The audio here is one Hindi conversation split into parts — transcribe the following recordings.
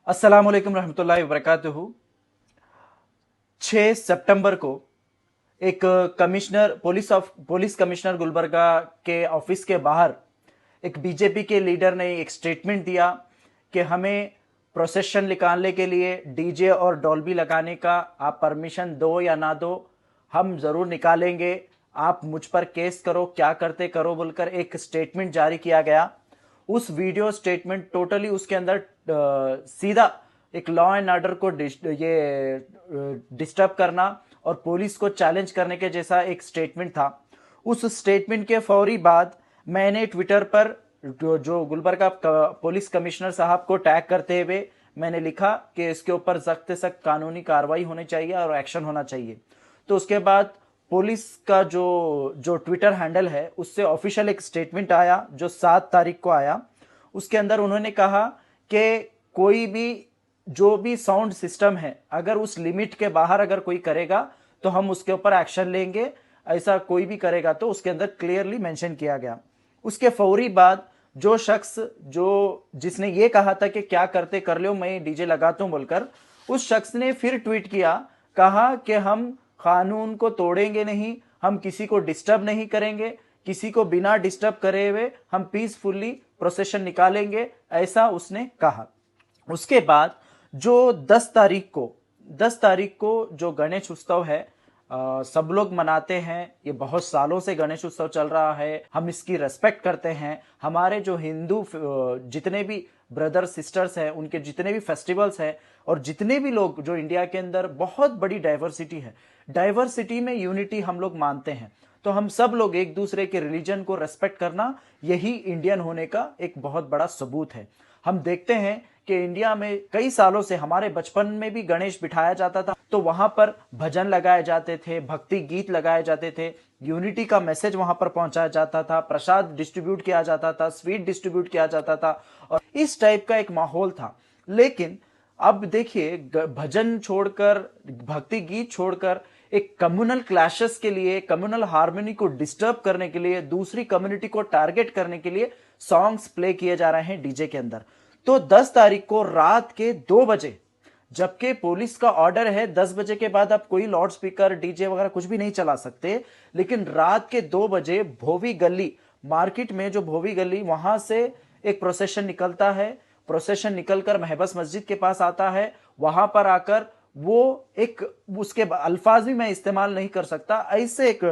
अस्सलाम वालेकुम रहमतुल्लाहि वबरकातुहू। 6 सितंबर को एक कमिश्नर पुलिस कमिश्नर गुलबर्गा के ऑफिस के बाहर एक बीजेपी के लीडर ने एक स्टेटमेंट दिया कि हमें प्रोसेशन निकालने के लिए डीजे और डॉल्बी लगाने का आप परमिशन दो या ना दो, हम ज़रूर निकालेंगे। आप मुझ पर केस करो, क्या करते करो बोलकर एक स्टेटमेंट जारी किया गया। उस वीडियो स्टेटमेंट टोटली उसके अंदर सीधा एक लॉ एंड ऑर्डर को डिस्टर्ब करना और पुलिस को चैलेंज करने के जैसा एक स्टेटमेंट था। उस स्टेटमेंट के फौरी बाद मैंने ट्विटर पर जो गुलबर्गा पुलिस कमिश्नर साहब को टैग करते हुए मैंने लिखा कि इसके ऊपर सख्त से सख्त कानूनी कार्रवाई होनी चाहिए और एक्शन होना चाहिए। तो उसके बाद पुलिस का जो जो ट्विटर हैंडल है उससे ऑफिशियल एक स्टेटमेंट आया जो 7 तारीख को आया। उसके अंदर उन्होंने कहा कि कोई भी जो भी साउंड सिस्टम है अगर उस लिमिट के बाहर अगर कोई करेगा तो हम उसके ऊपर एक्शन लेंगे, ऐसा कोई भी करेगा तो उसके अंदर क्लियरली मेंशन किया गया। उसके फौरी बाद जो शख्स जो जिसने ये कहा था कि क्या करते कर लो मैं डीजे लगाता हूं बोलकर, उस शख्स ने फिर ट्वीट किया, कहा कि हम कानून को तोड़ेंगे नहीं, हम किसी को डिस्टर्ब नहीं करेंगे, किसी को बिना डिस्टर्ब करे हुए हम पीसफुली प्रोसेशन निकालेंगे, ऐसा उसने कहा। उसके बाद जो 10 तारीख को जो गणेश उत्सव है, सब लोग मनाते हैं। ये बहुत सालों से गणेश उत्सव चल रहा है, हम इसकी रेस्पेक्ट करते हैं। हमारे जो हिंदू जितने भी ब्रदर सिस्टर्स हैं उनके जितने भी फेस्टिवल्स हैं और जितने भी लोग जो इंडिया के अंदर बहुत बड़ी डाइवर्सिटी है, डाइवर्सिटी में यूनिटी हम लोग मानते हैं। तो हम सब लोग एक दूसरे के रिलीजन को रेस्पेक्ट करना यही इंडियन होने का एक बहुत बड़ा सबूत है। हम देखते हैं कि इंडिया में कई सालों से हमारे बचपन में भी गणेश बिठाया जाता था तो वहां पर भजन लगाए जाते थे, भक्ति गीत लगाए जाते थे, यूनिटी का मैसेज वहां पर पहुंचाया जाता था, प्रसाद डिस्ट्रीब्यूट किया जाता था, स्वीट डिस्ट्रीब्यूट किया जाता था और इस टाइप का एक माहौल था। लेकिन अब देखिए भजन छोड़कर, भक्ति गीत छोड़कर एक कम्युनल क्लैशेस के लिए, कम्युनल हार्मनी को डिस्टर्ब करने के लिए, दूसरी कम्युनिटी को टारगेट करने के लिए सॉन्ग्स प्ले किए जा रहे हैं डीजे के अंदर। तो 10 तारीख को रात के 2 बजे, जबकि पुलिस का ऑर्डर है 10 बजे के बाद आप कोई लाउड स्पीकर डीजे वगैरह कुछ भी नहीं चला सकते, लेकिन रात के 2 बजे भोवी गली मार्केट में, जो भोवी गली वहां से एक प्रोसेशन निकलता है। प्रोसेशन निकलकर महबस मस्जिद के पास आता है। वहां पर आकर वो एक, उसके अल्फाज भी मैं इस्तेमाल नहीं कर सकता, ऐसे एक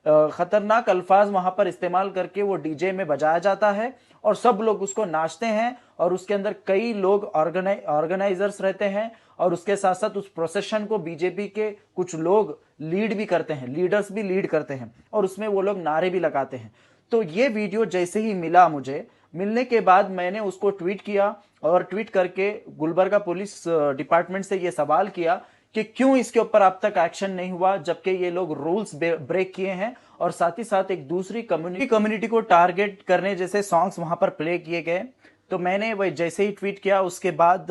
खतरनाक अल्फाज वहां पर इस्तेमाल करके वो डीजे में बजाया जाता है और सब लोग उसको नाचते हैं और उसके अंदर कई लोग ऑर्गेनाइजर्स रहते हैं और उसके साथ साथ उस प्रोसेशन को बीजेपी के कुछ लोग लीड भी करते हैं, लीडर्स भी लीड करते हैं और उसमें वो लोग नारे भी लगाते हैं। तो ये वीडियो जैसे ही मिला, मुझे मिलने के बाद मैंने उसको ट्वीट किया और ट्वीट करके गुलबर्गा पुलिस डिपार्टमेंट से ये सवाल किया कि क्यों इसके ऊपर अब तक एक्शन नहीं हुआ, जबकि ये लोग रूल्स ब्रेक किए हैं और साथ ही साथ एक दूसरी कम्युनिटी को टारगेट करने जैसे सॉन्ग्स वहां पर प्ले किए गए। तो मैंने वही जैसे ही ट्वीट किया उसके बाद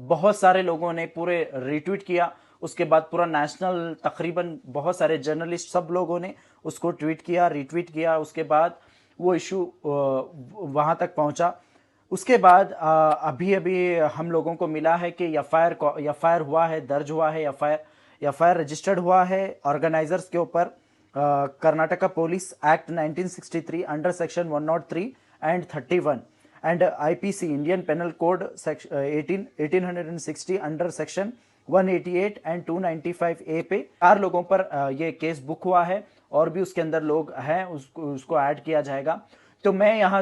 बहुत सारे लोगों ने पूरे रिट्वीट किया। उसके बाद पूरा नेशनल, तकरीबन बहुत सारे जर्नलिस्ट, सब लोगों ने उसको ट्वीट किया, रिट्वीट किया। उसके बाद वो इशू वहां तक पहुंचा। उसके बाद अभी अभी हम लोगों को मिला है कि एफआईआर हुआ है, दर्ज हुआ है, एफआईआर रजिस्टर्ड हुआ है ऑर्गेनाइजर्स के ऊपर। Karnataka police act 1963 under section 103 and 31 and IPC Indian penal code 1860 under section 188 and 295 A पे 4 लोगों पर ये केस बुक हुआ है और भी उसके अंदर लोग हैं, उसको ऐड किया जाएगा। तो मैं यहाँ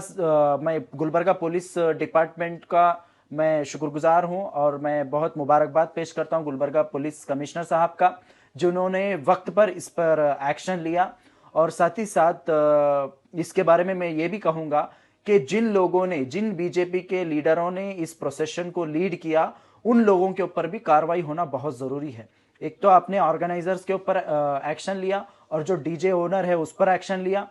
मैं गुलबर्गा पुलिस डिपार्टमेंट का मैं शुक्रगुजार हूँ और मैं बहुत मुबारकबाद पेश करता हूँ गुलबर्गा पुलिस कमिश्नर साहब का, जिन्होंने वक्त पर इस पर एक्शन लिया। और साथ ही साथ इसके बारे में मैं ये भी कहूँगा कि जिन बीजेपी के लीडरों ने इस प्रोसेशन को लीड किया, उन लोगों के ऊपर भी कार्रवाई होना बहुत ज़रूरी है। एक तो आपने ऑर्गेनाइजर्स के ऊपर एक्शन लिया और जो डीजे ओनर है उस पर एक्शन लिया,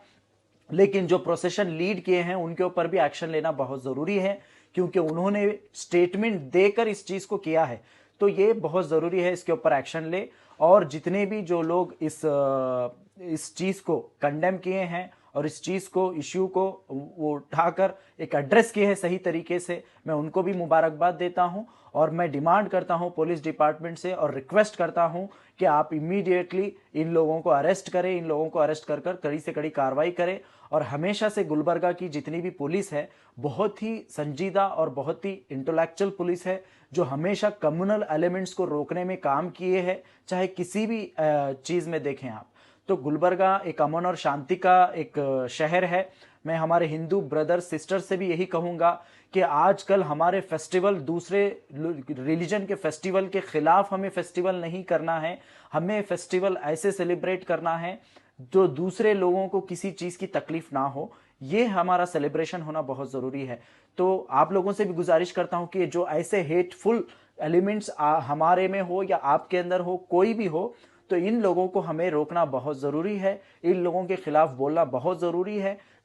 लेकिन जो प्रोसेशन लीड किए हैं उनके ऊपर भी एक्शन लेना बहुत ज़रूरी है, क्योंकि उन्होंने स्टेटमेंट देकर इस चीज़ को किया है। तो ये बहुत ज़रूरी है, इसके ऊपर एक्शन ले। और जितने भी जो लोग इस चीज़ को कंडेम किए हैं और इस चीज़ को, इश्यू को वो उठाकर एक एड्रेस किए हैं सही तरीके से, मैं उनको भी मुबारकबाद देता हूं। और मैं डिमांड करता हूं पुलिस डिपार्टमेंट से और रिक्वेस्ट करता हूं कि आप इमीडिएटली इन लोगों को अरेस्ट करें, इन लोगों को अरेस्ट कर कर कड़ी से कड़ी कार्रवाई करें। और हमेशा से गुलबर्गा की जितनी भी पुलिस है बहुत ही संजीदा और बहुत ही इंटेलेक्चुअल पुलिस है, जो हमेशा कम्युनल एलिमेंट्स को रोकने में काम किए हैं, चाहे किसी भी चीज में देखें आप। तो गुलबर्गा एक अमन और शांति का एक शहर है। मैं हमारे हिंदू ब्रदर सिस्टर से भी यही कहूंगा कि आजकल हमारे फेस्टिवल दूसरे रिलीजन के फेस्टिवल के खिलाफ हमें फेस्टिवल नहीं करना है। हमें फेस्टिवल ऐसे सेलिब्रेट करना है जो दूसरे लोगों को किसी चीज की तकलीफ ना हो। ये हमारा सेलिब्रेशन होना बहुत जरूरी है। तो आप लोगों से भी गुजारिश करता हूं कि जो ऐसे हेटफुल एलिमेंट्स हमारे में हो या आपके अंदर हो, कोई भी हो, तो इन लोगों को हमें रोकना बहुत जरूरी है, इन लोगों के खिलाफ बोलना बहुत जरूरी है।